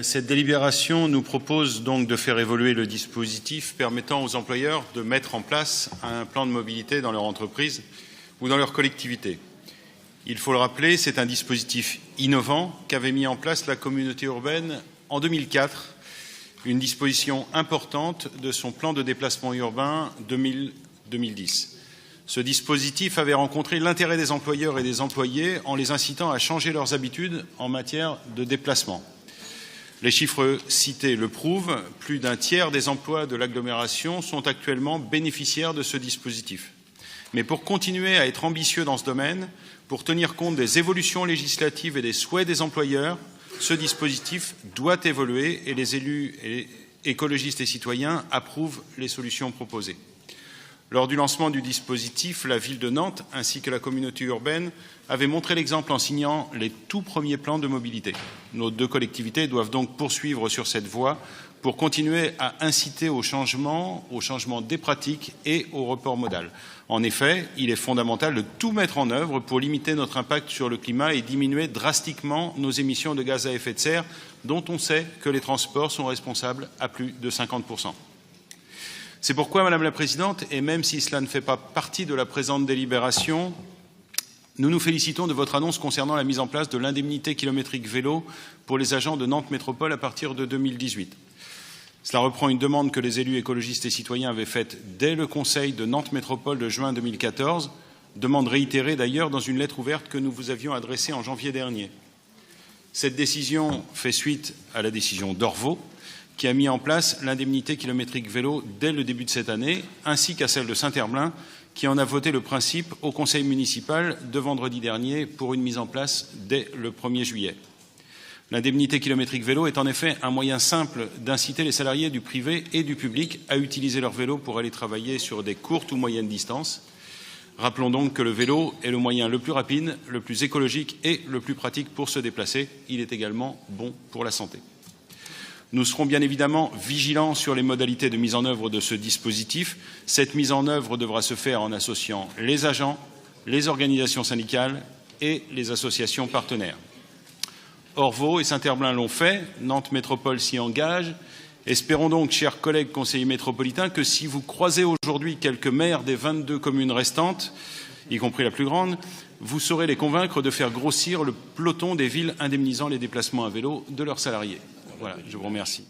Cette délibération nous propose donc de faire évoluer le dispositif permettant aux employeurs de mettre en place un plan de mobilité dans leur entreprise ou dans leur collectivité. Il faut le rappeler, c'est un dispositif innovant qu'avait mis en place la communauté urbaine en 2004, une disposition importante de son plan de déplacement urbain 2000-2010. Ce dispositif avait rencontré l'intérêt des employeurs et des employés en les incitant à changer leurs habitudes en matière de déplacement. Les chiffres cités le prouvent, plus d'un tiers des emplois de l'agglomération sont actuellement bénéficiaires de ce dispositif. Mais pour continuer à être ambitieux dans ce domaine, pour tenir compte des évolutions législatives et des souhaits des employeurs, ce dispositif doit évoluer et les élus écologistes et citoyens approuvent les solutions proposées. Lors du lancement du dispositif, la ville de Nantes ainsi que la communauté urbaine avaient montré l'exemple en signant les tout premiers plans de mobilité. Nos deux collectivités doivent donc poursuivre sur cette voie pour continuer à inciter au changement des pratiques et au report modal. En effet, il est fondamental de tout mettre en œuvre pour limiter notre impact sur le climat et diminuer drastiquement nos émissions de gaz à effet de serre, dont on sait que les transports sont responsables à plus de 50%. C'est pourquoi, Madame la Présidente, et même si cela ne fait pas partie de la présente délibération, nous nous félicitons de votre annonce concernant la mise en place de l'indemnité kilométrique vélo pour les agents de Nantes Métropole à partir de 2018. Cela reprend une demande que les élus écologistes et citoyens avaient faite dès le Conseil de Nantes Métropole de juin 2014, demande réitérée d'ailleurs dans une lettre ouverte que nous vous avions adressée en janvier dernier. Cette décision fait suite à la décision d'Orvaux, qui a mis en place l'indemnité kilométrique vélo dès le début de cette année, ainsi qu'à celle de Saint-Herblain, qui en a voté le principe au conseil municipal de vendredi dernier pour une mise en place dès le 1er juillet. L'indemnité kilométrique vélo est en effet un moyen simple d'inciter les salariés du privé et du public à utiliser leur vélo pour aller travailler sur des courtes ou moyennes distances. Rappelons donc que le vélo est le moyen le plus rapide, le plus écologique et le plus pratique pour se déplacer. Il est également bon pour la santé. Nous serons bien évidemment vigilants sur les modalités de mise en œuvre de ce dispositif. Cette mise en œuvre devra se faire en associant les agents, les organisations syndicales et les associations partenaires. Orvaux et Saint-Herblain l'ont fait, Nantes Métropole s'y engage. Espérons donc, chers collègues conseillers métropolitains, que si vous croisez aujourd'hui quelques maires des 22 communes restantes, y compris la plus grande, vous saurez les convaincre de faire grossir le peloton des villes indemnisant les déplacements à vélo de leurs salariés. Voilà, je vous remercie.